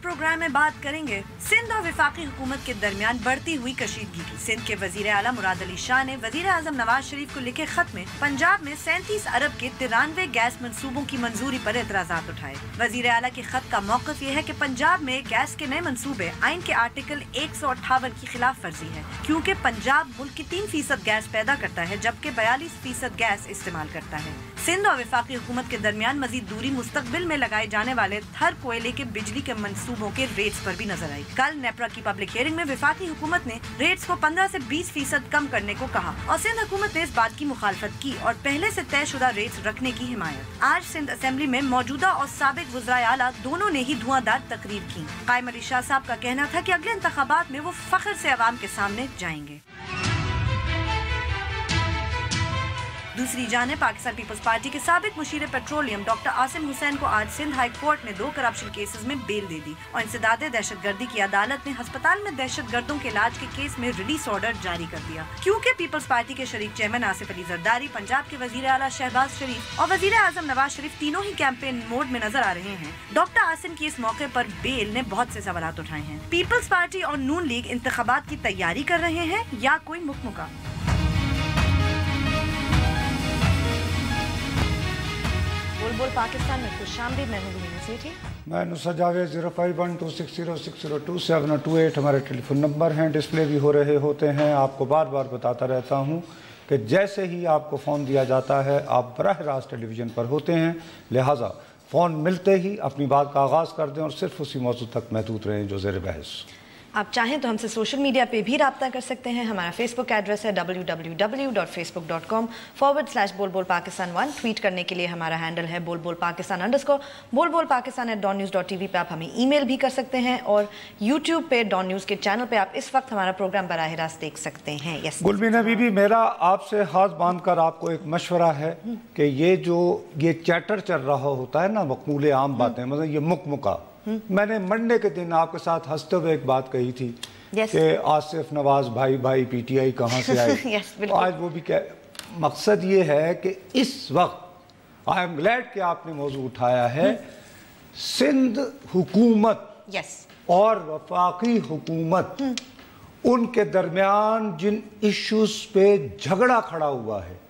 Programme में बात करेंगे सिंध और वफाकी हुकूमत के दरमियान बढ़ती हुई कशीदगी की। सिंध के वजीर आला मुराद अली शाह ने वजीर आजम नवाज शरीफ को लिखे खत में पंजाब में 37 अरब के 93 गैस मंसूबों की मंजूरी पर एतराजात उठाए। वजीर आला के खत का मौक़िफ़ ये है कि पंजाब में गैस के नए मंसूबे आइन के आर्टिकल 158 की खिलाफ वर्जी है, क्योंकि पंजाब मुल्क की 3% गैस पैदा करता है जबकि 42% गैस इस्तेमाल करता है। सिंध और वफाकी हुकूमत के दरमियान मजीद दूरी मुस्तकबिल में लगाए जाने वाले थर कोयले के बिजली के मंसूबों के रेट्स पर भी नजर आई। कल नेपरा की पब्लिक हियरिंग में वफाकी हुकूमत ने रेट्स को 15 से 20% कम करने को कहा और सिंध हुकूमत ने इस बात की मुखालफत की और पहले से तयशुदा रेट्स रखने की हिमायत। आज सिंध असेंबली में मौजूदा और साबिक वज़राए आला दोनों ने ही धुआंधार तकरीर की। कायम अली शाह साहब का कहना था कि अगले इंतखाबात में वो फख्र से अवाम के सामने जाएंगे। दूसरी जानिब पाकिस्तान पीपल्स पार्टी के साबिक मुशीर पेट्रोलियम डॉक्टर आसिम हुसैन को आज सिंध हाई कोर्ट ने 2 करप्शन केसेस में बेल दे दी और इंसदादे दहशतगर्दी की अदालत ने अस्पताल में दहशतगर्दों के इलाज के केस में रिलीज ऑर्डर जारी कर दिया। क्योंकि पीपल्स पार्टी के शरीक चेयरमैन आसिफ अली जरदारी, पंजाब के वजीर आला शहबाज शरीफ और वजीर आजम नवाज शरीफ तीनों ही कैंपेन मोड में नजर आ रहे हैं, डॉक्टर आसिम की इस मौके पर बेल ने बहुत से सवालात उठाए हैं। पीपल्स पार्टी और नून लीग इंतखाबात की तैयारी कर रहे हैं या कोई मुकमुका? बोल पाकिस्तान में खुशामदीद। मैं नुसरत जावेद 051260602728 हमारे टेलीफोन नंबर हैं, डिस्प्ले भी हो रहे होते हैं। आपको बार बार बताता रहता हूं कि जैसे ही आपको फ़ोन दिया जाता है आप बराह रास्त टेलीविज़न पर होते हैं, लिहाजा फ़ोन मिलते ही अपनी बात का आगाज़ कर दें और सिर्फ उसी मौजू तक महदूद रहें जो ज़ेर बहस। आप चाहें तो हमसे सोशल मीडिया पे भी राब्ता कर सकते हैं। हमारा फेसबुक एड्रेस है www.facebook.com/बोलबोलपाकिस्तान1। ट्वीट करने के लिए हमारा हैंडल है बोलबोलपाकिस्तान_। बोलबोलपाकिस्तान@dawnnews.tv पे आप हमें ईमेल भी कर सकते हैं और यूट्यूब पे डॉन न्यूज़ के चैनल पे आप इस वक्त हमारा प्रोग्राम बराह रास्त देख सकते हैं। यस गुलमीना बीबी, मेरा आपसे हाथ बांध कर आपको एक मशवरा है कि ये चैटर चल रहा होता है ना, मकबूल आम बातें, मतलब ये मुकमुका, मैंने मंडे के दिन आपके साथ हंसते हुए एक बात कही थी कि आसिफ नवाज भाई पीटीआई कहाँ से आए। आज वो भी मकसद ये है कि इस वक्त आई एम ग्लैड कि आपने मौजू उठाया है। सिंध हुकूमत और वफाकी हुकूमत, उनके दरमियान जिन इश्यूज पे झगड़ा खड़ा हुआ है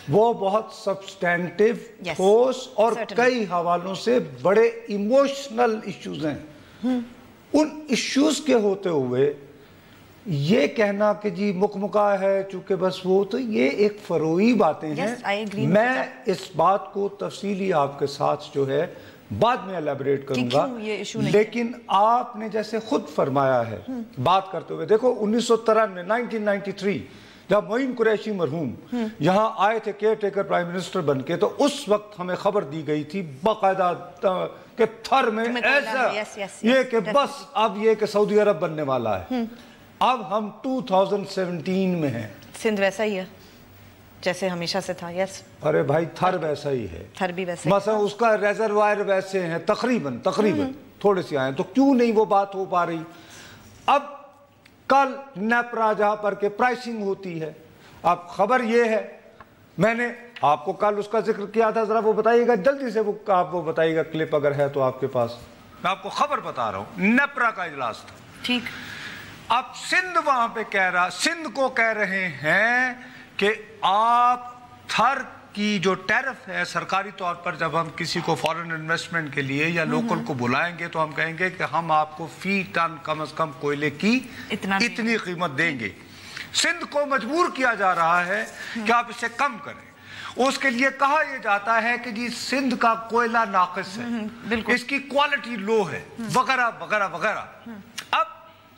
वो बहुत सब्सटेंटिव, ठोस और कई हवालों से बड़े इमोशनल इश्यूज हैं। उन इश्यूज के होते हुए ये कहना कि जी मुकमुका है चूंकि बस वो, तो ये एक फरोई बातें हैं। मैं इस बात को तफसीली आपके साथ जो है बाद में एलैबोरेट करूंगा, लेकिन आपने जैसे खुद फरमाया है बात करते हुए, देखो 1993 जब मोइन कुरैशी मरहूम यहाँ आए थे केयर टेकर प्राइम मिनिस्टर बन के, तो उस वक्त हमें खबर दी गई थी बाकायदा कि थर में ऐसा ये कि बस अब ये कि सऊदी अरब बनने वाला है। अब हम 2017 में हैं। सिंध वैसा ही है जैसे हमेशा से था। यस अरे भाई, थर वैसा ही है, थर भी वैसा मसला उसका रिजर्वायर वैसे हैं तकरीबन थोड़े से आए, तो क्यों नहीं वो बात हो पा रही। अब कल नेपरा जहां पर के प्राइसिंग होती है, अब खबर ये है, मैंने आपको कल उसका जिक्र किया था, जरा वो बताइएगा जल्दी से, आप वो बताइएगा क्लिप अगर है तो आपके पास। मैं आपको खबर बता रहा हूं, नेपरा का इजलास था। ठीक। अब सिंध वहां पे सिंध को कह रहे हैं कि आप थर की जो टैरिफ है सरकारी तौर पर, जब हम किसी को फॉरेन इन्वेस्टमेंट के लिए या लोकल को बुलाएंगे तो हम कहेंगे कि हम आपको फी टन कम से कम कोयले की इतनी कीमत देंगे। सिंध को मजबूर किया जा रहा है कि आप इसे कम करें। उसके लिए कहा यह जाता है कि जी सिंध का कोयला नाकिस है, इसकी क्वालिटी लो है, वगैरह वगैरह वगैरह। अब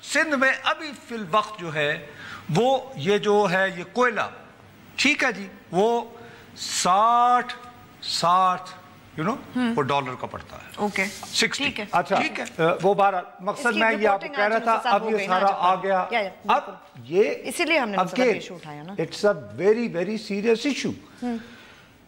सिंध में अभी फिल वक्त जो है वो ये जो है ये कोयला, ठीक है जी, वो 60 वो डॉलर का पड़ता है। ओके 60। अच्छा ठीक है, वो 12 मकसद मैं ये आपको कह रहा था, अब ये सारा आ गया। अब ये इसीलिए हमने इशू उठाया ना, it's a very very serious issue.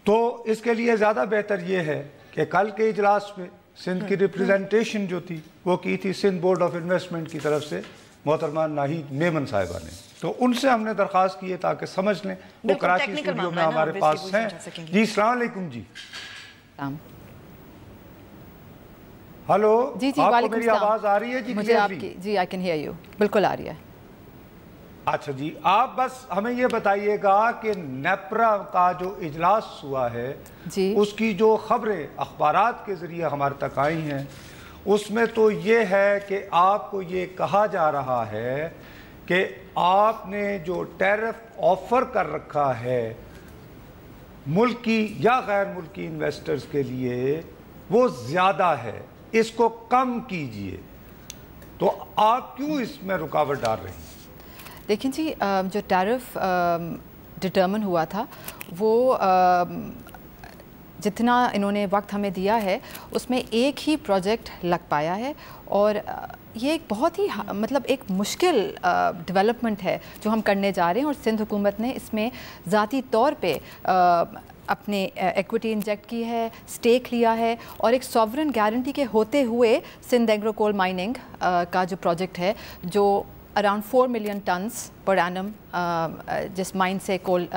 तो इसके लिए ज्यादा बेहतर ये है कि कल के इजलास में सिंध की रिप्रेजेंटेशन जो थी वो की थी सिंध बोर्ड ऑफ इन्वेस्टमेंट की तरफ से मोहतरमा नाहिद मेमन साहिबा ने, तो उनसे हमने दरख्वास्त की है ताकि समझ लें। वो कराची स्टूडियो में हमारे पास हैं। जी अस्सलाम वालेकुम। जी हेलो जी जी, आपको मेरी आवाज आ रही है जी? मुझे आपकी, जी आई कैन हियर यू, बिल्कुल आ रही है। अच्छा जी, आप बस हमें ये बताइएगा कि नेप्रा का जो इजलास हुआ है जी, उसकी जो खबरें अखबारात के जरिए हमारे तक आई हैं उसमें तो ये है कि आपको ये कहा जा रहा है कि आपने जो टैरिफ ऑफर कर रखा है मुल्की या गैर मुल्की इन्वेस्टर्स के लिए वो ज़्यादा है, इसको कम कीजिए। तो आप क्यों इसमें रुकावट डाल रही हैं? देखिए जी, जो टैरिफ डिटर्मिन हुआ था वो जितना इन्होंने वक्त हमें दिया है उसमें एक ही प्रोजेक्ट लग पाया है, और ये एक बहुत ही मतलब एक मुश्किल डेवलपमेंट है जो हम करने जा रहे हैं। और सिंध हुकूमत ने इसमें ज़ाती तौर पे अपने इक्विटी इंजेक्ट की है, स्टेक लिया है, और एक सॉवरन गारंटी के होते हुए सिंध एग्रो कोल माइनिंग का जो प्रोजेक्ट है जो around 4 million turns per annum जिस माइन से कोल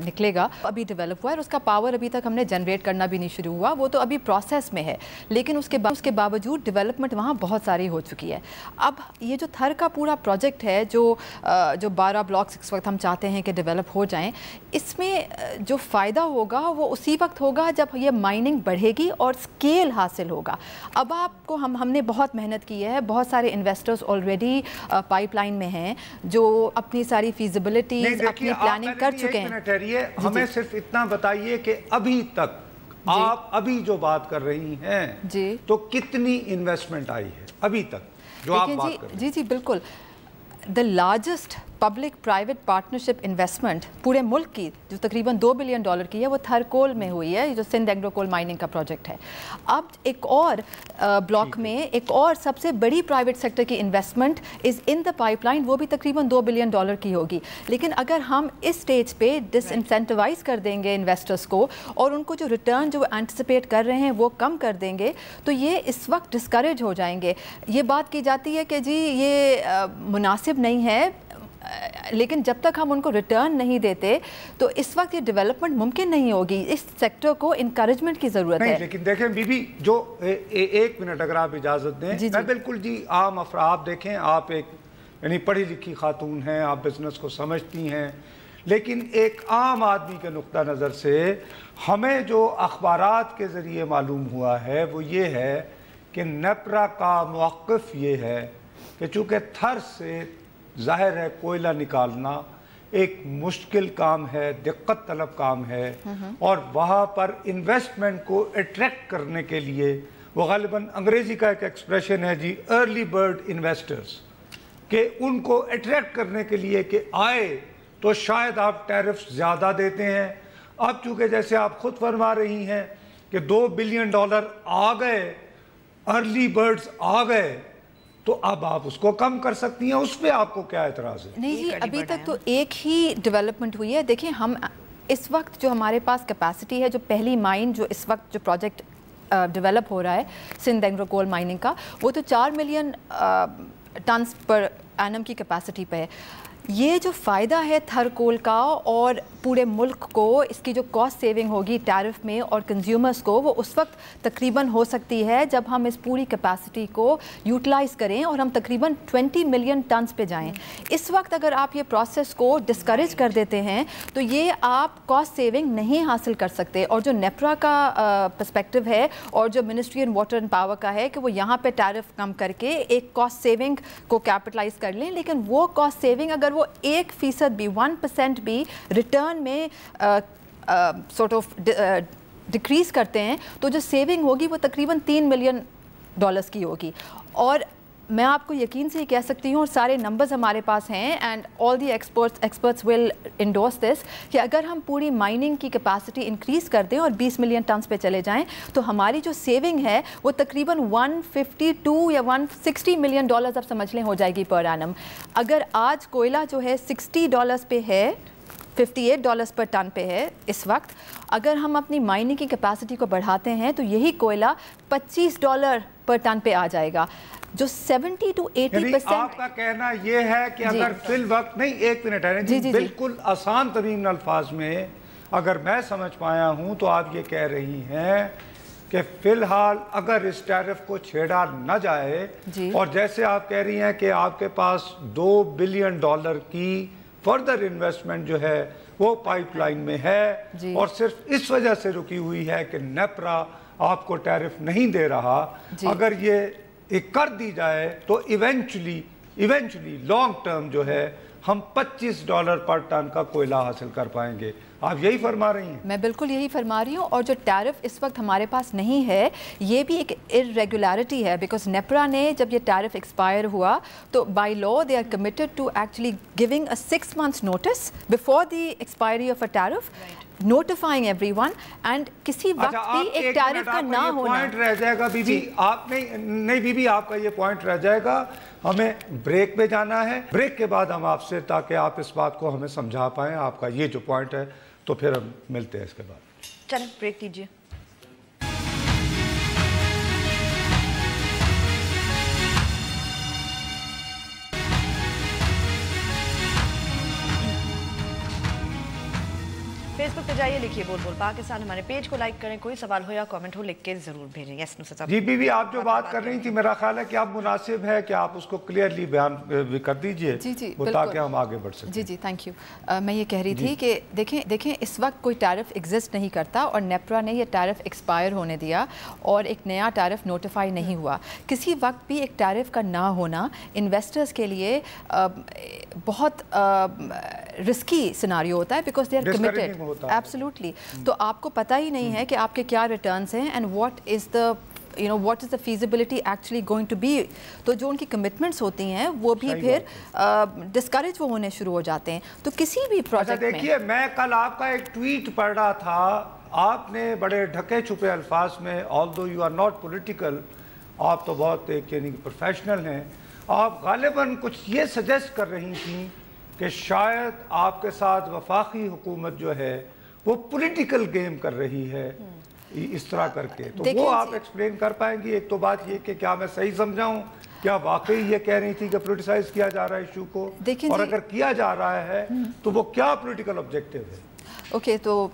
निकलेगा अभी डेवलप हुआ है, और उसका पावर अभी तक हमने जनरेट करना भी नहीं शुरू हुआ, वो तो अभी प्रोसेस में है। लेकिन उसके बावजूद डेवलपमेंट वहाँ बहुत सारी हो चुकी है। अब ये जो थर का पूरा प्रोजेक्ट है जो 12 ब्लॉक्स इस वक्त हम चाहते हैं कि डेवलप हो जाएं, इसमें जो फ़ायदा होगा वो उसी वक्त होगा जब ये माइनिंग बढ़ेगी और स्केल हासिल होगा। अब आपको हमने बहुत मेहनत की है, बहुत सारे इन्वेस्टर्स ऑलरेडी पाइपलाइन में हैं जो अपनी सारी फीजिबिलिटी अपनी प्लानिंग कर चुके हैं। हमें सिर्फ इतना बताइए कि अभी तक आप अभी जो बात कर रही हैं जी, तो कितनी इन्वेस्टमेंट आई है अभी तक जो आप बात कर रही हैं? जी जी बिल्कुल, the largest public private partnership investment पूरे मुल्क की जो तकरीबन $2 बिलियन की है वो थर कोल में हुई है, जो सिंध एग्रो कोल माइनिंग का प्रोजेक्ट है। अब एक और ब्लॉक में एक और सबसे बड़ी प्राइवेट सेक्टर की investment is in the pipeline, वो भी तकरीबन $2 बिलियन की होगी। लेकिन अगर हम इस स्टेज पे डिसइंसेंटिवाइज कर देंगे इन्वेस्टर्स को और उनको जो रिटर्न जो एंटिसिपेट कर रहे हैं वो कम कर देंगे तो ये इस वक्त डिस्करेज हो जाएंगे। ये बात की जाती है कि जी ये मुनासिब नहीं है, लेकिन जब तक हम उनको रिटर्न नहीं देते तो इस वक्त ये डेवलपमेंट मुमकिन नहीं होगी। इस सेक्टर को इनकरेजमेंट की ज़रूरत है। लेकिन देखें बीबी जो एक मिनट अगर आप इजाज़त दें, जी, मैं बिल्कुल जी आम आप देखें, आप एक यानी पढ़ी लिखी खातून हैं, आप बिजनेस को समझती हैं, लेकिन एक आम आदमी के नुक्ता नज़र से हमें जो अखबारात के ज़रिए मालूम हुआ है वो ये है कि नेप्रा का मौक़िफ़ ये है कि चूँकि थर से ज़ाहिर है कोयला निकालना एक मुश्किल काम है, दिक्कत तलब काम है, और वहाँ पर इन्वेस्टमेंट को अट्रैक्ट करने के लिए वो ग़ालिबन अंग्रेज़ी का एक एक्सप्रेशन है जी, अर्ली बर्ड इन्वेस्टर्स, कि उनको अट्रैक्ट करने के लिए कि आए तो शायद आप टैरिफ ज़्यादा देते हैं। अब चूँकि जैसे आप खुद फरमा रही हैं कि $2 बिलियन आ गए, अर्ली बर्ड्स आ गए, तो अब आप उसको कम कर सकती हैं, उस पर आपको क्या एतराज़ है? नहीं जी, अभी तक तो एक ही डेवलपमेंट हुई है। देखिए हम इस वक्त जो हमारे पास कैपेसिटी है, जो पहली माइन जो इस वक्त जो प्रोजेक्ट डेवलप हो रहा है सिंध एग्रो कोल माइनिंग का, वो तो 4 मिलियन टन्स पर एनम की कैपेसिटी पे है। ये जो फ़ायदा है थर कोल का और पूरे मुल्क को इसकी जो कॉस्ट सेविंग होगी टैरिफ में और कंज्यूमर्स को, वो उस वक्त तकरीबन हो सकती है जब हम इस पूरी कैपेसिटी को यूटिलाइज़ करें और हम तकरीबन 20 मिलियन टन्स पे जाएं। इस वक्त अगर आप ये प्रोसेस को डिस्करेज कर देते हैं तो ये आप कॉस्ट सेविंग नहीं हासिल कर सकते। और जो नेप्रा का पर्सपेक्टिव है और जो ministry and water and power का है कि वो यहाँ पे टैरिफ कम करके एक कॉस्ट सेविंग को कैपिटलाइज कर लें, लेकिन वो कॉस्ट सेविंग अगर वो 1% भी 1% भी रिटर्न में सॉर्ट ऑफ डिक्रीज करते हैं तो जो सेविंग होगी वो तकरीबन $3 मिलियन की होगी। और मैं आपको यकीन से ही कह सकती हूँ, और सारे नंबर्स हमारे पास हैं and all the experts will endorse this, कि अगर हम पूरी माइनिंग की कैपेसिटी इंक्रीज़ कर दें और 20 मिलियन टन्स पे चले जाएं तो हमारी जो सेविंग है वो तकरीबन 152 या 160 मिलियन डॉलर्स आप समझ लें हो जाएगी पर एनम। अगर आज कोयला जो है $60 पे है, $58 पर टन पे है इस वक्त, अगर हम अपनी माइनिंग की कैपेसिटी को बढ़ाते हैं तो यही कोयला $25 पर टन पे आ जाएगा, जो 70 to 80%। आपका कहना यह है कि अगर फिल वक्त नहीं, एक मिनट है जी, बिल्कुल आसान तरीन अल्फाज में अगर मैं समझ पाया हूं तो आप ये कह रही हैं कि फिलहाल अगर इस टैरिफ को छेड़ा न जाए और जैसे आप कह रही हैं कि आपके पास $2 बिलियन की फर्दर इन्वेस्टमेंट जो है वो पाइपलाइन में है और सिर्फ इस वजह से रुकी हुई है कि नेपरा आपको टैरिफ नहीं दे रहा, अगर ये कर दी जाए तो इवेंचुअली लॉन्ग टर्म जो है हम $25 पर टन का कोयला हासिल कर पाएंगे। आप यही फरमा रही हैं? मैं बिल्कुल यही फरमा रही हूँ, और जो टैरिफ इस वक्त हमारे पास नहीं है ये भी एक इरेगुलरिटी है, बिकॉज नेपरा ने जब ये टैरिफ एक्सपायर हुआ तो by law they are committed to actually giving a 6 months notice before the expiry of a tariff, notifying everyone, and किसी वक्त भी एक टैरिफ का ना होना। पॉइंट रह जाएगा बीबी, आप नहीं बीबी, आपका ये पॉइंट रह जाएगा। हमें ब्रेक पे जाना है, ब्रेक के बाद हम आपसे, ताकि आप इस बात को हमें समझा पाएं, आपका ये जो पॉइंट है, तो फिर हम मिलते हैं इसके बाद। चलें ब्रेक लीजिए। फेसबुक पे जाइए, लिखिए बोल बोल पाकिस्तान, हमारे पेज को लाइक करें, कोई सवाल हो या कमेंट हो लिख के जरूर भेजें। यस नुसरत साहब। जी बीबी, आप जो बात कर रही थी, मेरा ख्याल है कि आप मुनासिब है कि आप उसको क्लियरली बयान भी कर दीजिए, ताकि हम आगे बढ़ सकें। जी थैंक यू। मैं ये कह रही थी कि देखें इस वक्त कोई टैरिफ एग्जिस्ट नहीं करता और नेपरा ने ये टैरिफ एक्सपायर होने दिया और एक नया टैरिफ नोटिफाई नहीं हुआ। किसी वक्त भी एक टैरिफ का ना होना इन्वेस्टर्स के लिए बहुत रिस्की सिनारियो होता है, because they are committed. Absolutely. तो आपको पता ही नहीं है कि आपके क्या रिटर्न्स हैं and what is the feasibility actually going to be. तो जो उनकी कमिटमेंट्स होती हैं वो भी फिर डिस्करेज वो होने शुरू हो जाते हैं। तो किसी भी प्रोजेक्ट में देखिए, मैं कल आपका एक ट्वीट पढ़ रहा था, आपने बड़े ढके छुपे अल्फाज में, although you are not political, आप तो बहुत एक यानी प्रोफेशनल हैं, आप गालिबन कुछ ये सजेस्ट कर रही थी कि शायद आपके साथ वफाकी हुकूमत जो है वो पॉलिटिकल गेम कर रही है इस तरह करके, तो वो आप एक्सप्लेन कर पाएंगी? एक तो बात ये कि क्या मैं सही समझाऊं, क्या वाकई ये कह रही थी कि पॉलिटिसाइज किया जा रहा है इशू को, और अगर किया जा रहा है तो वो क्या पॉलिटिकल ऑब्जेक्टिव है? ओके, तो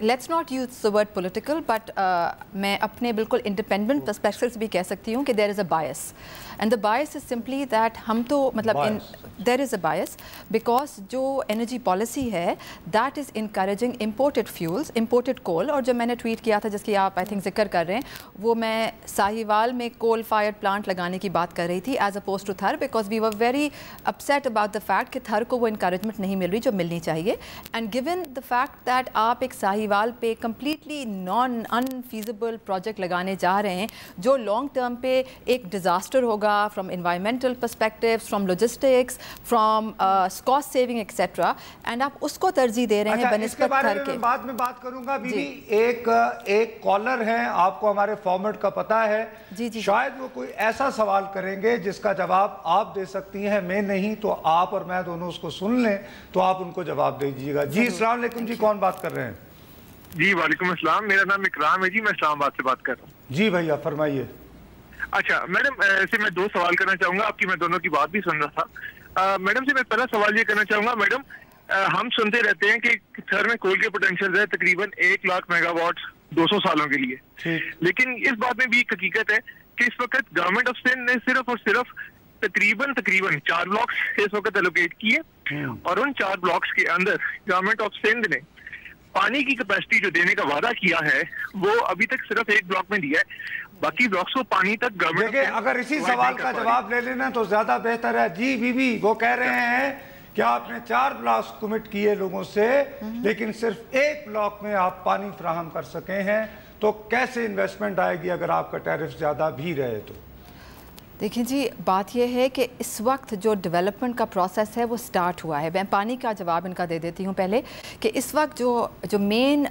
let's not use the word political, but मैं अपने बिल्कुल इंडिपेंडेंट पर्सपेक्टिव से भी कह सकती हूँ कि there is a bias, and the bias is simply that हम तो मतलब there is a bias because जो एनर्जी पॉलिसी है that is encouraging imported fuels, imported coal. और जो मैंने ट्वीट किया था जिसकी आप आई थिंक जिक्र कर रहे हैं, वो मैं साहिवाल में कोल फायर्ड प्लांट लगाने की बात कर रही थी as opposed to Thar, because we were very upset about the fact कि थर को वो इंकरेजमेंट नहीं मिल रही जो मिलनी चाहिए। And given the fact that आप एक साहिवाल पे कम्प्लीटली नॉन अनफीजिबल प्रोजेक्ट लगाने जा रहे हैं जो लॉन्ग टर्म पे एक डिज़ास्टर होगा from environmental perspective, from logistics, from cost saving etcetera, and आप उसको तरजीह दे रहे हैं बनिस्बत थर के। बाद में बात करूंगा बीबी। एक कॉलर हैं, आपको हमारे फॉर्मेट का पता है, शायद वो कोई ऐसा सवाल करेंगे जिसका जवाब आप दे सकती हैं, मैं नहीं, तो आप और मैं दोनों उसको सुन लें तो आप उनको जवाब दे दीजिएगा। जी अस्सलाम वालेकुम जी, कौन बात कर रहे हैं? जी वालेकुम अस्सलाम, मेरा नाम इकराम है जी, मैं इस्लामाबाद से बात कर रहा हूँ। जी भैया फरमाइए। अच्छा मैडम, ऐसे मैं 2 सवाल करना चाहूंगा, आपकी मैं दोनों की बात भी सुन रहा था। मैडम से मैं पहला सवाल ये करना चाहूंगा, मैडम हम सुनते रहते हैं कि थर में कोल के पोटेंशियल है तकरीबन 1 लाख मेगावाट 200 सालों के लिए, लेकिन इस बात में भी एक हकीकत है कि इस वक्त गवर्नमेंट ऑफ सिंध ने सिर्फ और सिर्फ तकरीबन 4 ब्लॉक्स इस वक्त एलोकेट किए, और उन 4 ब्लॉक्स के अंदर गवर्नमेंट ऑफ सिंध ने पानी की कैपेसिटी जो देने का वादा किया है वो अभी तक सिर्फ 1 ब्लॉक में दिया है, बाकी ब्लॉक्स को पानी तक गवर्नमेंट। अगर इसी सवाल का जवाब ले लेना तो ज्यादा बेहतर है। जी बीबी, वो कह रहे हैं कि आपने 4 ब्लॉक्स कमिट किए लोगों से, लेकिन सिर्फ 1 ब्लॉक में आप पानी फराहम कर सके हैं, तो कैसे इन्वेस्टमेंट आएगी अगर आपका टैरिफ ज्यादा भी रहे तो? देखिए जी, बात यह है कि इस वक्त जो डेवलपमेंट का प्रोसेस है वो स्टार्ट हुआ है। मैं पानी का जवाब इनका दे देती हूँ पहले, कि इस वक्त जो मेन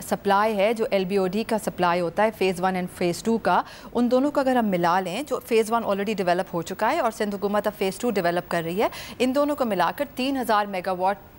सप्लाई है, जो LBOD का सप्लाई होता है फ़ेज़ 1 एंड फ़ेज़ 2 का, उन दोनों को अगर हम मिला लें, जो फ़ेज़ 1 ऑलरेडी डेवलप हो चुका है और सिंध हुकूमत अब फ़ेज़ 2 डेवलप कर रही है, इन दोनों को मिलाकर 3000 मेगावाट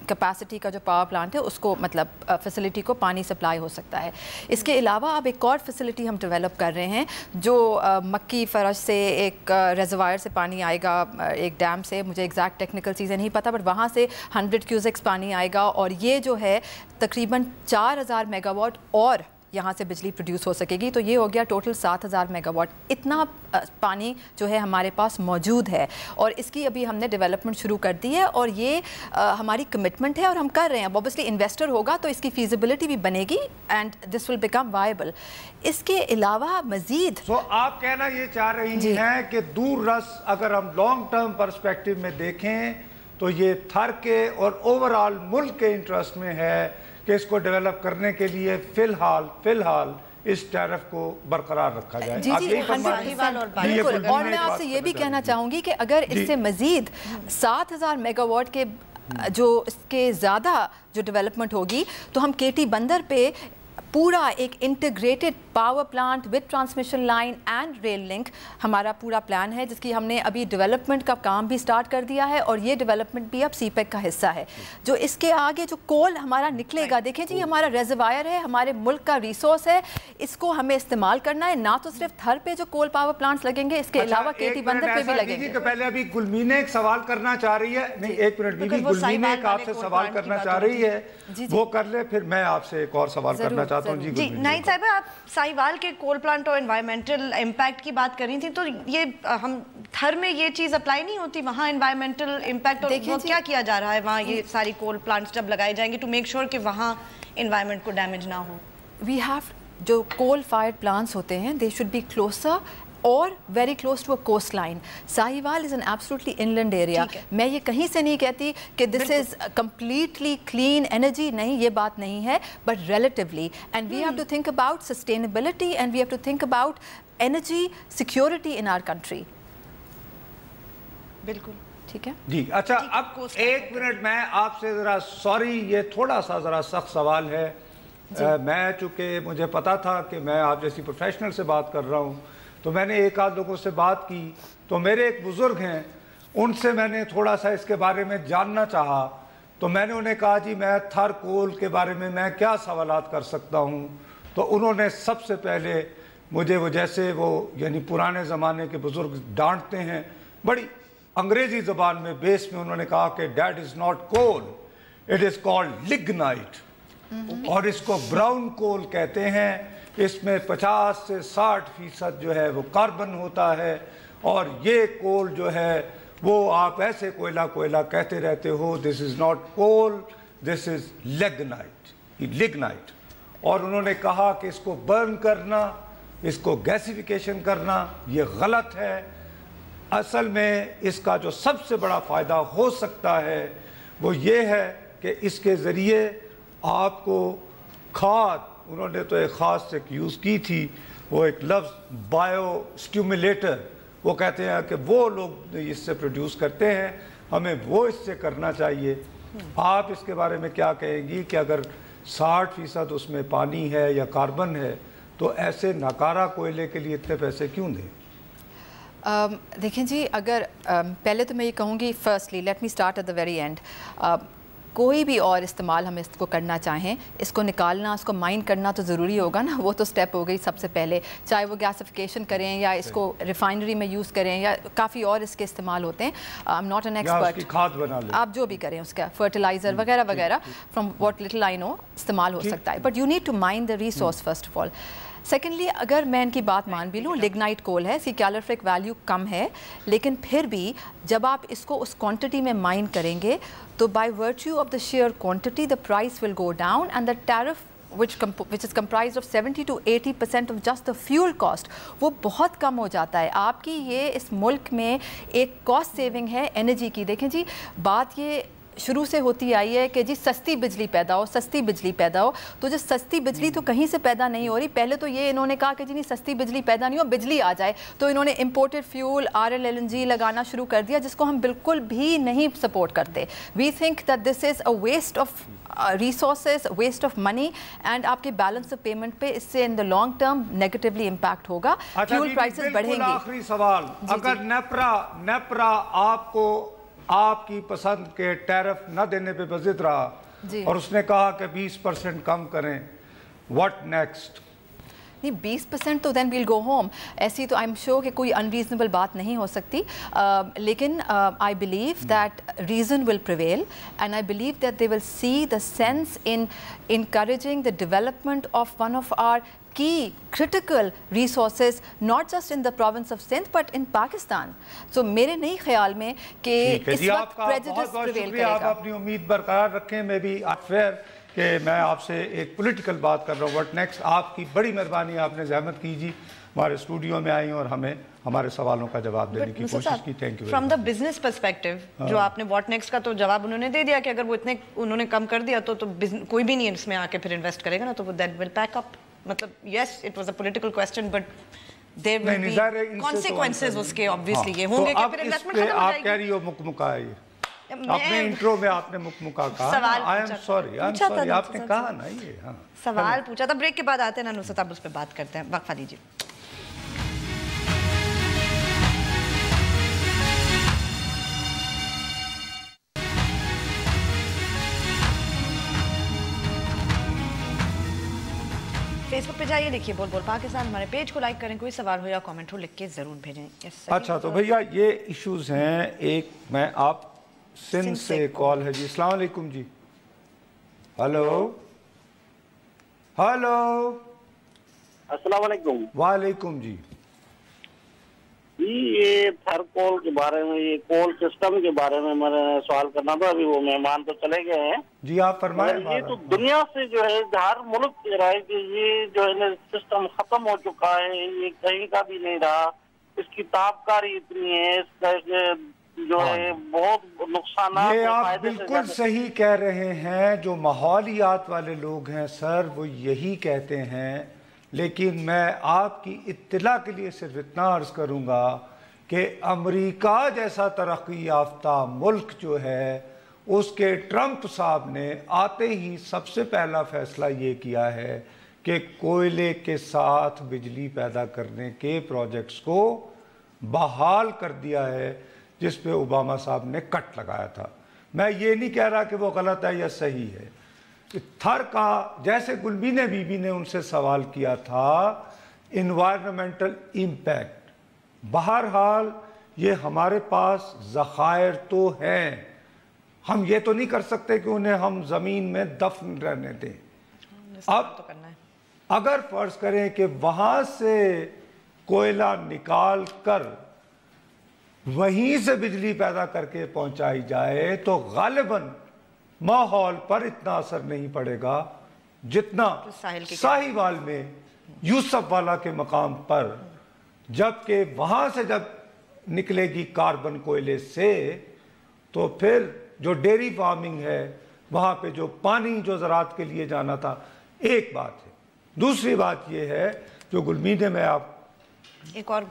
कैपेसिटी का जो पावर प्लांट है उसको मतलब फैसिलिटी को पानी सप्लाई हो सकता है। इसके अलावा अब एक और फैसिलिटी हम डेवलप कर रहे हैं जो मक्की फरश से एक रिजर्वायर से पानी आएगा, एक डैम से, मुझे एग्जैक्ट टेक्निकल चीज़ें नहीं पता, बट वहाँ से 100 क्यूसेक्स पानी आएगा, और ये जो है तकरीबन 4000 मेगावाट और यहाँ से बिजली प्रोड्यूस हो सकेगी। तो ये हो गया टोटल 7000 मेगावाट। इतना पानी जो है हमारे पास मौजूद है और इसकी अभी हमने डेवलपमेंट शुरू कर दी है और ये हमारी कमिटमेंट है और हम कर रहे हैं। ऑब्वियसली इन्वेस्टर होगा तो इसकी फीजिबिलिटी भी बनेगी and this will become viable. इसके अलावा मजीद आप कहना ये चाह रही हैं कि दूर रस अगर हम लॉन्ग टर्म पर्सपेक्टिव में देखें तो ये थर के और ओवरऑल मुल्क के इंटरेस्ट में है कि इसको डेवलप करने के लिए फिलहाल इस टैरिफ को बरकरार रखा जाए। जी जी, बिल्कुल। और मैं आपसे ये भी कहना चाहूँगी कि अगर इससे मजीद 7000 मेगावाट के जो इसके ज़्यादा जो डेवलपमेंट होगी तो हम केटी बंदर पे पूरा एक integrated power plant with transmission line and rail link हमारा पूरा प्लान है, जिसकी हमने अभी डेवलपमेंट का काम भी स्टार्ट कर दिया है और ये डेवलपमेंट भी अब सीपेक का हिस्सा है। जो इसके आगे जो कोल हमारा निकलेगा, देखें जी हमारा रेजर्वायर है, हमारे मुल्क का रिसोर्स है, इसको हमें इस्तेमाल करना है। ना तो सिर्फ थर पे जो कोल पावर प्लांट्स लगेंगे, इसके अलावा केटी बंदर पे भी लगेंगे। पहले अभी गुलमीने एक सवाल करना चाह रही है, नहीं एक मिनट बीबी, गुलमीने एक आपसे सवाल करना चाह रही है, वो कर ले, फिर मैं आपसे एक और सवाल करना चाहता हूँ। जी नाइद साहब, आप साहिवाल के कोल प्लांट और एनवायरमेंटल इम्पैक्ट की बात कर रही थी, तो ये हम थर में ये चीज़ अप्लाई नहीं होती वहाँ एनवायरमेंटल इम्पैक्ट, और वो क्या किया जा रहा है वहाँ ये सारी कोल प्लांट्स जब लगाए जाएंगे टू मेक श्योर कि वहाँ एनवायरमेंट को डैमेज ना हो? वी हैव जो कोल फायर्ड प्लांट्स होते हैं दे शुड बी क्लोजर और very close to a coastline. Sahiwal is an absolutely inland area. मैं ये कहीं से नहीं कहती कि this is completely clean energy, नहीं, ये बात नहीं है, but relatively. And we have to think about sustainability and we have to think about energy security in our country. बिल्कुल ठीक है जी। अच्छा, अब एक मिनट मैं आपसे ज़रा, सॉरी ये थोड़ा सा ज़रा सख्त सवाल है। मैं चूँकि मुझे पता था कि मैं आप जैसी प्रोफेशनल से बात कर रहा हूँ तो मैंने एक आध लोगों से बात की, तो मेरे एक बुज़ुर्ग हैं, उनसे मैंने थोड़ा सा इसके बारे में जानना चाहा, तो मैंने उन्हें कहा जी मैं थर कोल के बारे में मैं क्या सवालात कर सकता हूँ। तो उन्होंने सबसे पहले मुझे वो जैसे वो यानी पुराने ज़माने के बुज़ुर्ग डांटते हैं, बड़ी अंग्रेज़ी ज़बान में बेस में उन्होंने कहा कि that is not coal, it is called lignite, और इसको ब्राउन कोल कहते हैं। इसमें 50 से 60% जो है वो कार्बन होता है, और ये कोल जो है वो आप ऐसे कोयला कहते रहते हो, this is not coal, this is lignite. और उन्होंने कहा कि इसको बर्न करना, इसको गैसिफिकेशन करना ये गलत है। असल में इसका जो सबसे बड़ा फ़ायदा हो सकता है वो ये है कि इसके ज़रिए आपको खाद, उन्होंने तो एक ख़ास एक यूज़ की थी, वो एक लफ्ज़ बायो स्टिमुलेटर, वो कहते हैं कि वो लोग इससे प्रोड्यूस करते हैं, हमें वो इससे करना चाहिए। आप इसके बारे में क्या कहेंगी कि अगर 60% उसमें पानी है या कार्बन है तो ऐसे नाकारा कोयले के लिए इतने पैसे क्यों दें? देखें जी, अगर पहले तो मैं ये कहूँगी, firstly let me start at the very and, कोई भी और इस्तेमाल हम इसको करना चाहें, इसको निकालना, उसको माइन करना तो ज़रूरी होगा ना, वो तो स्टेप हो गई सबसे पहले। चाहे वो गैसिफिकेशन करें या इसको रिफाइनरी में यूज़ करें या काफ़ी और इसके इस्तेमाल होते हैं। I am not an expert, खाद बना लें, आप जो भी करें उसका फर्टिलाइज़र वगैरह वगैरह, from what little I know इस्तेमाल हो सकता है, but you need to mine the resource first of all. Secondly, अगर मैं इनकी बात मान भी लूँ, लिग्नाइट कोल है, इसकी कैलोरीफिक वैल्यू कम है, लेकिन फिर भी जब आप इसको उस क्वांटिटी में माइन करेंगे तो by virtue of the share quantity the price will go down and the tariff which is comprised of 70 to 80% of just the fuel cost, वो बहुत कम हो जाता है। आपकी ये इस मुल्क में एक कॉस्ट सेविंग है एनर्जी की। देखें जी, बात ये शुरू से होती आई है कि जी सस्ती बिजली पैदा हो, सस्ती बिजली पैदा हो, तो जो सस्ती बिजली तो कहीं से पैदा नहीं हो रही। पहले तो ये इन्होंने कहा कि जी नहीं सस्ती बिजली पैदा नहीं हो, बिजली आ जाए, तो इन्होंने इंपोर्टेड फ्यूल RLNG लगाना शुरू कर दिया, जिसको हम बिल्कुल भी नहीं सपोर्ट करते। We think that this is a waste of resources, waste of money, and आपके बैलेंस ऑफ पेमेंट पे इससे in the long term negatively impact होगा, फ्यूल प्राइसेस बढ़ेंगे। आखिरी सवाल, अगर नेप्रा आपको आपकी पसंद के टैरिफ न देने पे बजिद रहा और उसने कहा कि 20% कम करें, व्हाट नेक्स्ट? नहीं 20% तो then we'll go home. ऐसी तो I'm sure कि कोई unreasonable बात नहीं हो सकती, लेकिन I believe that reason will prevail and I believe that they will see the sense in encouraging the development of one of our key critical resources not just in the province of Sindh but in Pakistan. So मेरे नहीं ख्याल में कि इस वक्त prejudice prevail करेगा। आप अपनी उम्मीद बरकरार रखें। मैं भी अनफेयर कि मैं आपसे एक पॉलिटिकल बात कर रहा हूँ। व्हाट नेक्स्ट, आपकी बड़ी मेहरबानी, आपने ज़हमत की जी, हमारे स्टूडियो में आई और हमें हमारे सवालों का जवाब देने की कोशिश की। Thank you. From the business perspective, जो आपने व्हाट नेक्स्ट का तो जवाब उन्होंने दे दिया कि अगर वो इतने उन्होंने कम कर दिया तो कोई भी नहीं इसमें आके फिर इन्वेस्ट करेगा ना, तो वो दैट विल पैक अप। मतलब yes it was a political question but there will be consequences उसके ऑब्वियसली ये होंगे कि फिर इन्वेस्टमेंट खत्म हो जाएगी। आप कह रही हो मुकमुका है, अपने इंट्रो में आपने मुकमुका कहा। आई एम सॉरी आपने कहा ना ये। हाँ, सवाल पूछा था। ब्रेक के बाद आते हैं ना नुसरत, आप उस पर बात करते हैं। वक्फा दीजिए। फेसबुक पे जाइए, लिखिए बोल बोल पाकिस्तान, हमारे पेज को लाइक करें, कोई सवाल हो या कमेंट हो लिख के जरूर भेजें। अच्छा तो भैया ये इश्यूज हैं। एक मैं आप सिंध से कॉल है जी। अस्सलाम वालेकुम जी। Hello hello. अस्सलाम वालेकुम। वालेकुम जी। ये थर कॉल के बारे में, ये कॉल सिस्टम के बारे में मैंने सवाल करना था। अभी वो मेहमान तो चले गए हैं जी, आप फरमाएं। ये तो दुनिया से जो है हर मुल्क कह रहा है कि ये जो है सिस्टम खत्म हो चुका है, ये कहीं का भी नहीं रहा, इसकी ताबकारी इतनी है, इसका जो है बहुत नुकसान। ये आप बिल्कुल सही कह रहे हैं। जो माहौलियात वाले लोग हैं सर वो यही कहते हैं, लेकिन मैं आपकी इत्तला के लिए सिर्फ इतना अर्ज करूंगा कि अमेरिका जैसा तरक्की याफ्ता मुल्क जो है उसके ट्रंप साहब ने आते ही सबसे पहला फैसला ये किया है कि कोयले के साथ बिजली पैदा करने के प्रोजेक्ट्स को बहाल कर दिया है, जिस पे ओबामा साहब ने कट लगाया था। मैं ये नहीं कह रहा कि वो गलत है या सही है। थर का जैसे गुलबीने बीबी ने उनसे सवाल किया था इन्वायरमेंटल इम्पैक्ट, बहरहाल ये हमारे पास ज़खायर तो हैं, हम ये तो नहीं कर सकते कि उन्हें हम ज़मीन में दफन रहने दें। अब अगर फर्ज करें कि वहाँ से कोयला निकाल कर वहीं से बिजली पैदा करके पहुंचाई जाए तो गालिबन माहौल पर इतना असर नहीं पड़ेगा जितना साहिवाल में यूसुफ वाला के मकाम पर, जबकि वहां से जब निकलेगी कार्बन कोयले से तो फिर जो डेयरी फार्मिंग है वहां पे जो पानी जो ज़राअत के लिए जाना था, एक बात है। दूसरी बात यह है जो गुलमीने में आप एक और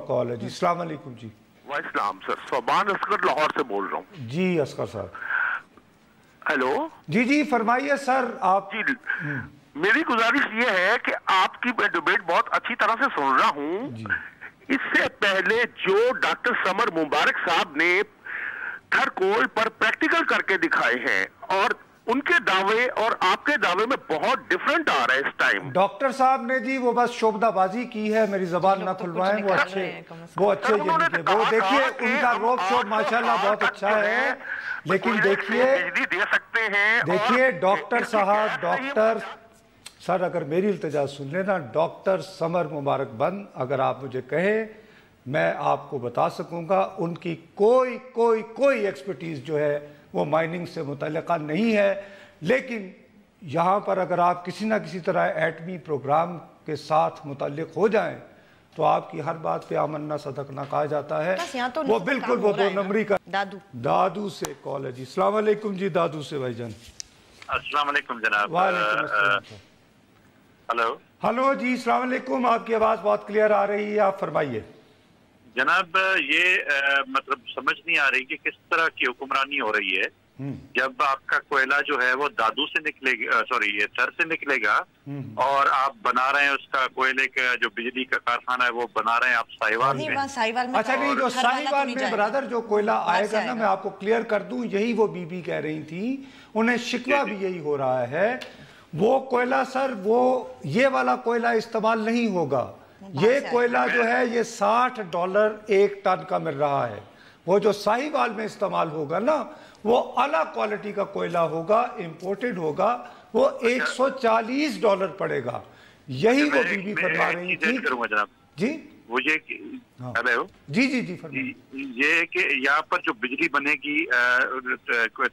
कॉल है जी। अस्सलाम वालेकुम जी। वालेकुम सर, सोबान असगर लाहौर से बोल रहा हूँ जी। असगर साहब हेलो। जी जी फरमाइए सर। आप जी मेरी गुजारिश ये है कि आपकी डिबेट बहुत अच्छी तरह से सुन रहा हूँ। इससे पहले जो डॉक्टर समर मुबारक साहब ने थर कोल पर प्रैक्टिकल करके दिखाए हैं और उनके दावे और आपके दावे में बहुत डिफरेंट आ रहा है इस टाइम। डॉक्टर साहब ने जी वो बस शोबदाबाजी की है, मेरी जबान ना खुलवाएं। वो अच्छे वो देखिए उनका रोप शोप माशाल्लाह बहुत अच्छा है, लेकिन देखिए दे सकते हैं। देखिए डॉक्टर साहब, डॉक्टर सर अगर मेरी इल्तिजा सुन लेना, डॉक्टर समर मुबारक बंद अगर आप मुझे कहें मैं आपको बता सकूंगा उनकी कोई कोई कोई एक्सपर्टीज जो है वो माइनिंग से मुतल्लिका नहीं है। लेकिन यहाँ पर अगर आप किसी ना किसी तरह एटमी प्रोग्राम के साथ मुतल्लिक हो जाएं तो आपकी हर बात पे आमन्ना सदकना कहा जाता है। तो वो बिल्कुल वो 2 नंबरी का। दादू से कॉल है जी। अस्सलाम वालेकुम जी। दादू से भाईजान। अस्सलाम वालेकुम जनाब। वालेकुम अस्सलाम। हेलो हेलो जी। अस्सलाम वालेकुम। आपकी आवाज़ बहुत क्लियर आ रही है, आप फरमाइए जनाब। ये मतलब समझ नहीं आ रही कि किस तरह की हुक्मरानी हो रही है जब आपका कोयला जो है वो दादू से निकलेगा, सॉरी ये थर से निकलेगा और आप बना रहे हैं उसका कोयले का जो बिजली का कारखाना है वो बना रहे हैं आप साहिवाल में। अच्छा नहीं, जो साहिवाल में ब्रदर जो कोयला आएगा ना, मैं आपको क्लियर कर दूं, यही वो बीबी कह रही थी, उन्हें शिकवा भी यही हो रहा है। वो कोयला सर, वो ये वाला कोयला इस्तेमाल नहीं होगा। ये कोयला जो है ये $60 एक टन का मिल रहा है। वो जो साहिवाल में इस्तेमाल होगा ना, वो अला क्वालिटी का कोयला होगा, इंपोर्टेड होगा, वो $140 पड़ेगा। यही वो बीबी फरमा रही थी जी। वो ये हेलो जी जी जी फरमाइए। ये कि यहाँ पर जो बिजली बनेगी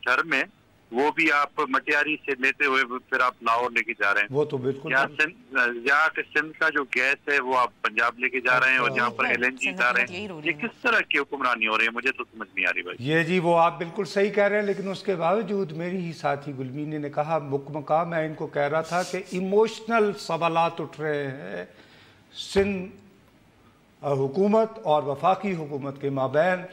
थर में, वो भी आप मटियारी से लेते हुए फिर आप लाहौर लेके जा रहे हैं। वो तो बिल्कुल यहाँ के सिंध का जो गैस है वो आप पंजाब लेके जा रहे हैं, और यहाँ पर LNG जा रहे हैं। ये किस तरह की हुक्मरानी हो रही है, मुझे तो समझ नहीं आ रही भाई। ये जी वो आप बिल्कुल सही कह रहे हैं, लेकिन उसके बावजूद मेरी ही साथी गुलमीनी ने कहा मुकमका, मैं इनको कह रहा था कि इमोशनल सवालात उठ रहे हैं सिंध हुकूमत और वफाकी हुकूमत के माबैन।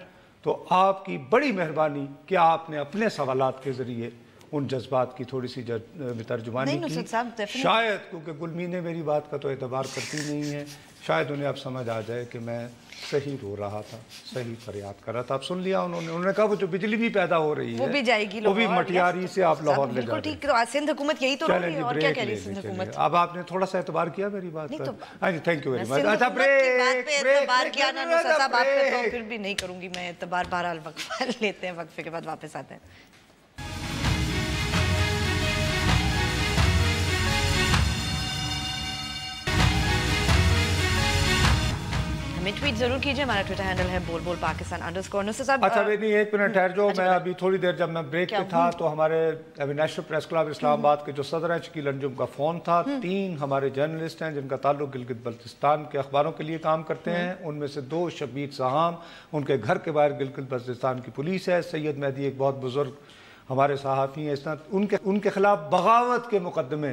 तो आपकी बड़ी मेहरबानी कि आपने अपने सवालात के ज़रिए उन जज्बात की थोड़ी सी तर्जुमानी की। शायद क्योंकि गुलमीने मेरी बात का तो एतबार करती नहीं है, शायद उन्हें अब समझ आ जाए कि मैं सही रो रहा था, सही फरियाद कर रहा था। अब सुन लिया उन्होंने कहा वो जो बिजली भी पैदा हो रही है वो भी जाएगी, वो भी मटियारी से आप लाहौर ले जाएंगे। ठीक, सिंध हुकूमत यही तो रही है, और क्या कह रही है सिंध हुकूमत। अब आपने थोड़ा सा एतबार किया मेरी बात पर। हाँ जी, थैंक यू वेरी मच। अच्छा एतबार किया ना नुसरत साहब, आपने तो फिर भी नहीं करूंगी मैं एतबार। बहरहाल वक्फा लेते हैं, वक्फे के बाद वापस आते हैं। हमें ट्वीट जरूर कीजिए, हमारा ट्विटर हैंडल है बोल पाकिस्तान _ साहब। अच्छा नहीं, एक मिनट ठहर जाओ। मैं अभी थोड़ी देर जब मैं ब्रेक पे था तो हमारे नेशनल प्रेस क्लब इस्लामाबाद के जो सदर हैं शकील अंजुम का फ़ोन था। 3 हमारे जर्नलिस्ट हैं जिनका ताल्लुक गिलगित बल्तिस्तान के अखबारों के लिए काम करते हैं। उनमें से 2 शबीर साहम, उनके घर के बाहर गिलगित बल्तिस्तान की पुलिस है। सैयद मेहदी एक बहुत बुजुर्ग हमारे सहाफ़ी हैं, इस तरह उनके खिलाफ बगावत के मुकदमे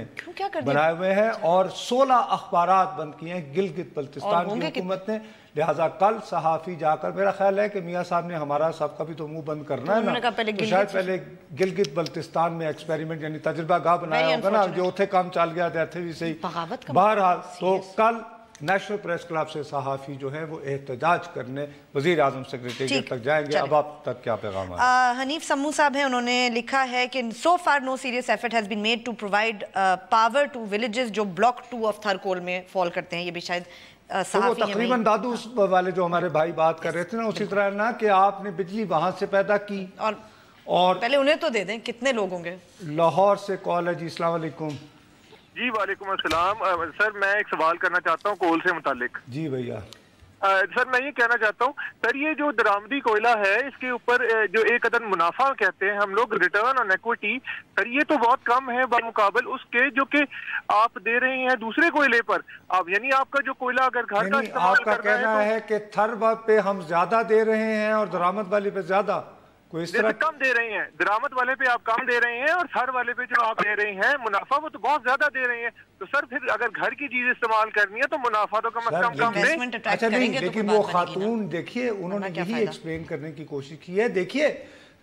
बनाए हुए हैं और 16 अखबारात बंद किए हैं गिलगित बल्तिस्तान की हुकूमत ने। लिहाजा कल सहाफ़ी जाकर, मेरा ख्याल है कि मियाँ साहब ने हमारा सबका भी तो मुंह बंद करना है ना, तो शायद पहले गिलगित बल्तिस्तान में एक्सपेरिमेंट यानी तजुर्बा गाह बनाया होगा ना, जो उथे काम चल गया था थे भी सही। बहरहाल तो कल नेशनल प्रेस क्लब से सहाफ़ी जो है वो एहतजाज करने वज़ीर आज़म सेक्रेटेरिएट तक जाएंगे। अब आप तक क्या पैगाम है? हनीफ सम्मू साहब हैं, उन्होंने लिखा है कि so far no serious effort has been made to provide power to villages जो ब्लॉक 2 ऑफ थरकोल में फॉल करते हैं। ये भी शायद तो वो तकरीबन दादू वाले जो हमारे भाई बात कर रहे थे ना, उसी तरह ना कि आपने बिजली वहां से पैदा की और पहले उन्हें तो दे दें। कितने लोग होंगे? लाहौर से कॉल है जी। अस्सलाम वालेकुम। जी वालेकुम अस्सलाम। सर मैं एक सवाल करना चाहता हूँ कोल से मुतालिक। जी भैया। सर मैं ये कहना चाहता हूँ सर, ये जो दरामदी कोयला है इसके ऊपर जो एक अदद मुनाफा कहते हैं हम लोग, रिटर्न ऑन इक्विटी, सर ये तो बहुत कम है बमुकाबल उसके जो कि आप दे रहे हैं दूसरे कोयले पर। आप यानी आपका जो कोयला अगर घर का इस्तेमाल आपका कहना है कि थर पे हम ज्यादा दे रहे हैं और दरामद वाले पे ज्यादा, कोई इस तरह कम दे रहे हैं। दरामद वाले पे आप कम दे रहे हैं और थर वाले पे जो आप दे रहे हैं मुनाफा वो तो बहुत ज्यादा दे रहे हैं। तो सर फिर अगर घर की चीज इस्तेमाल करनी है तो मुनाफा तो कम से कम दें। अच्छा नहीं, लेकिन वो खातून देखिए उन्होंने यही एक्सप्लेन करने की कोशिश की है। देखिए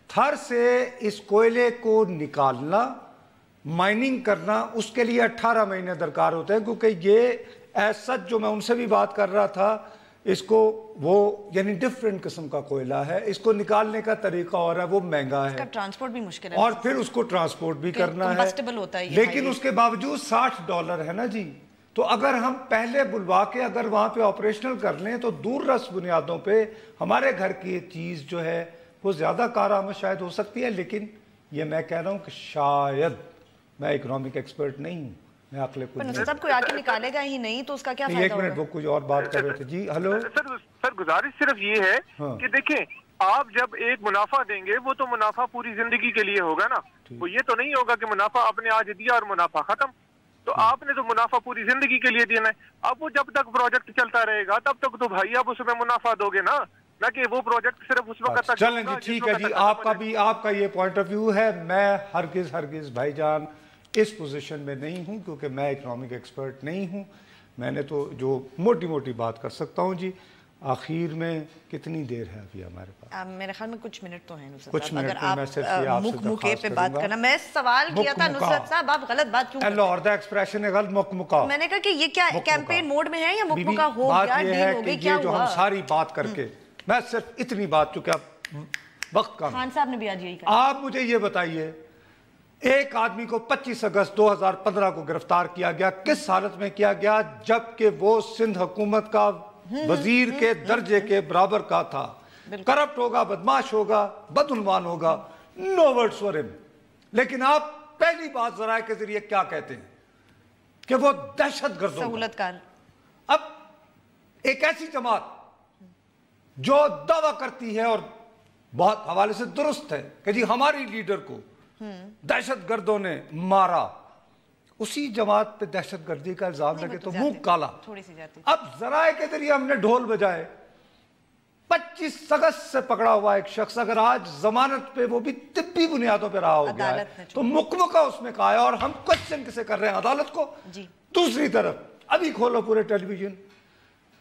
थर से इस कोयले को निकालना, माइनिंग करना, उसके लिए 18 महीने दरकार होते हैं, क्योंकि ये ऐसा जो मैं उनसे भी बात कर रहा था, इसको वो यानी डिफरेंट किस्म का कोयला है, इसको निकालने का तरीका और है, वो महंगा है, ट्रांसपोर्ट भी मुश्किल है और फिर उसको ट्रांसपोर्ट भी करना है, होता है लेकिन उसके बावजूद $60 है ना जी। तो अगर हम पहले बुलवा के अगर वहां पे ऑपरेशनल कर लें तो दूररस बुनियादों पे हमारे घर की चीज जो है वो ज्यादा कारआमद शायद हो सकती है। लेकिन ये मैं कह रहा हूँ कि शायद, मैं इकोनॉमिक एक्सपर्ट नहीं हूँ, सब कोई आके निकालेगा ही नहीं तो उसका क्या फायदा? एक मिनट, वो कुछ और बात कर रहे थे जी। हेलो सर गुजारिश सिर्फ ये है कि देखें आप जब एक मुनाफा देंगे वो तो मुनाफा पूरी जिंदगी के लिए होगा ना, वो ये तो नहीं होगा कि मुनाफा आपने आज दिया और मुनाफा खत्म। तो आपने तो मुनाफा पूरी जिंदगी के लिए देना है। अब वो जब तक प्रोजेक्ट चलता रहेगा तब तक तो भाई आप उसमें मुनाफा दोगे ना कि वो प्रोजेक्ट सिर्फ उस वक्त तक। चलें जी, ठीक है जी, आपका ये पॉइंट ऑफ व्यू है। मैं हरगिज भाईजान इस पोजीशन में नहीं हूं, क्योंकि मैं इकोनॉमिक एक्सपर्ट नहीं हूं। मैंने तो जो मोटी मोटी बात कर सकता हूं जी। आखिर में कितनी देर है अभी हमारे पास? मेरे ख्याल में कुछ मिनट तो हैं नुसरत, कुछ मिनट अगर आप मुक-मुके पे बात करना। मैं सवाल किया था नुसरत साहब, आप गलत बात क्यों करते हैं? और द एक्सप्रेशन है गलत, मुक-मुका। मैंने कहा कि ये क्या कैंपेन मोड में है या मुक-मुका हो गया, डील हो गई, क्या हुआ? जो हम सारी बात करके, मैं सिर्फ इतनी बात, चूंकि आप वक्त का, खान साहब ने भी आज यही कहा। आप मुझे ये बताइए, ایک آدمی کو 25 اگست 2015 کو گرفتار کیا گیا. کس حالت میں کیا گیا؟ جبکہ وہ سندھ حکومت کا وزیر کے درجے کے برابر کا تھا. کرپٹ ہوگا, بدماش ہوگا, بدعنوان ہوگا, نو ورڈز فار ہم. لیکن آپ پہلی بات ذرائع کے ذریعے کیا کہتے ہیں کہ وہ دہشت گرد ہوگا, سہولت کار. اب ایک ایسی جماعت جو دعویٰ کرتی ہے اور بہت حوالے سے درست ہے کہ جی ہماری لیڈر کو دہشت گردوں نے مارا, اسی جماعت پہ دہشت گردی کا الزام لگے تو منہ کالا. اب ذرائع کے ذریعے ہم نے ڈھول بجائے. 25 اگست سے پکڑا ہوا ایک شخص اگر آج ضمانت پہ وہ بھی طبی بنیادوں پہ رہا ہو گیا ہے تو مکمکہ اس میں کہا ہے, اور ہم کوشچن کسے کر رہے ہیں؟ عدالت کو. دوسری طرف ابھی کھولو پورے ٹیلی ویژن,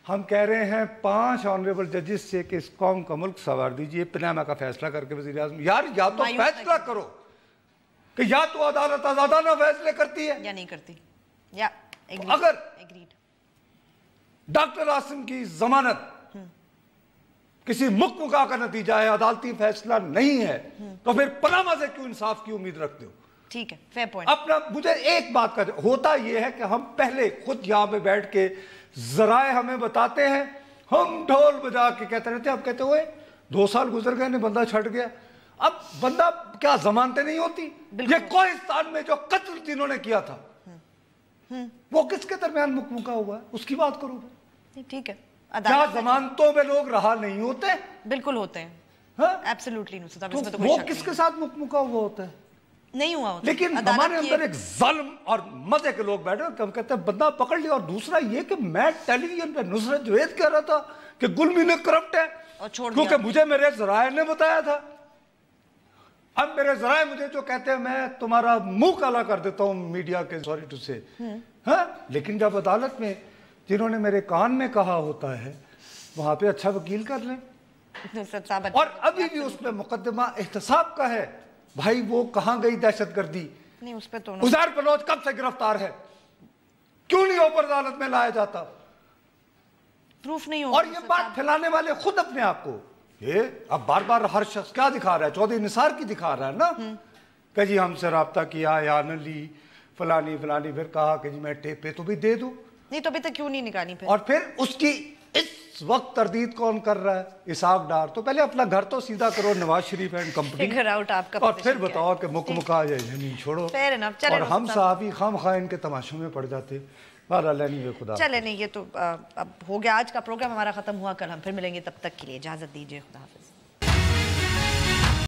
ہم کہہ رہے ہیں 5 آنریبل ججز سے کہ اس قوم کا ملک سنوار دیجئے, پناما کا فیصلہ کر کے وزیر اعظم. یار یا تو فیصلہ کرو کہ یا تو عدالت آزادانہ فیصلے کرتی ہے یا نہیں کرتی. یا اگر ڈاکٹر عاصم کی ضمانت کسی مکمکہ کا نتیجہ ہے, عدالتی فیصلہ نہیں ہے, تو پھر پناما سے کیوں انصاف کی امید رکھتے ہو؟ ٹھیک ہے, فیئر پوائنٹ. اپنا مجھے ایک بات کا ہوتا یہ ہے کہ ہم پہلے خود یہاں پہ بیٹھ کے ذرائع ہمیں بتاتے ہیں, ہم ڈھول بجا کے کہتے رہتے ہیں. اب کہتے ہوئے 2 سال گزر گئے, بندہ چھٹ گیا. اب بندہ کیا ضمانتیں نہیں ہوتی؟ یہ کوہستان میں جو قتل جنہوں نے کیا تھا وہ کس کے درمیان مکمکہ ہوا ہے, اس کی بات کرو. ٹھیک ہے, کیا ضمانتوں میں لوگ رہا نہیں ہوتے؟ بالکل ہوتے ہیں, ایبسولوٹلی. وہ کس کے ساتھ مکمکہ ہوا ہوتا ہے؟ نہیں ہوا ہوتا. لیکن ہمارے اندر ایک ظلم اور مزے کے لوگ بیٹھے ہم کہتے ہیں بندہ پکڑ لیا. اور دوسرا یہ کہ میں ٹیلی ویژن پہ نصرت جوید کہہ رہا تھا کہ گلمی نے کرپٹ ہے, کیونکہ مجھے میرے ذرائع نے بتایا تھا. اب میرے ذرائع مجھے جو کہتے ہیں میں تمہارا منہ کالا کر دیتا ہوں میڈیا کے, سوری ٹو سے. ہاں, لیکن جب عدالت میں جنہوں نے میرے کان میں کہا ہوتا ہے وہاں پہ اچھا وکیل کر لیں. اور ابھی بھی اس پہ مقدمہ احتساب کا ہے. بھائی وہ کہاں گئی دہشت گردی؟ نہیں, اس پہ تو عزیر بلوچ کب سے گرفتار ہے؟ کیوں نہیں اوپر عدالت میں لایا جاتا؟ پروف نہیں ہو. اور یہ بات پھیلانے والے خود اپنے آپ کو یہ اب بار بار ہر شخص کیا دکھا رہا ہے؟ چودھری نثار کی دکھا رہا ہے نا کہ جی ہم سے رابطہ کیا یا نہ لی فلانی فلانی, پھر کہا کہ جی میں ٹیپ پہ تو بھی دے دوں. نہیں تو ابھی تک کیوں نہیں نکالی پھر؟ اور پھر اس کی اس وقت تردید کون کر رہا ہے؟ اسحاق ڈار. تو پہلے اپنا گھر تو سیدھا کرو, نواز شریف اینڈ کمپنی, اور پھر بتاؤ کہ مکمکہ یا نہیں چھوڑو. اور ہم صحافی خام خواہ ان کے تماشوں میں پڑ جاتے. خدا چلے نہیں, یہ تو اب ہو گیا. آج کا پروگرام ہمارا ختم ہوا, کل ہم پھر ملیں گے. تب تک کے لیے اجازت دیجیے, خدا حافظ.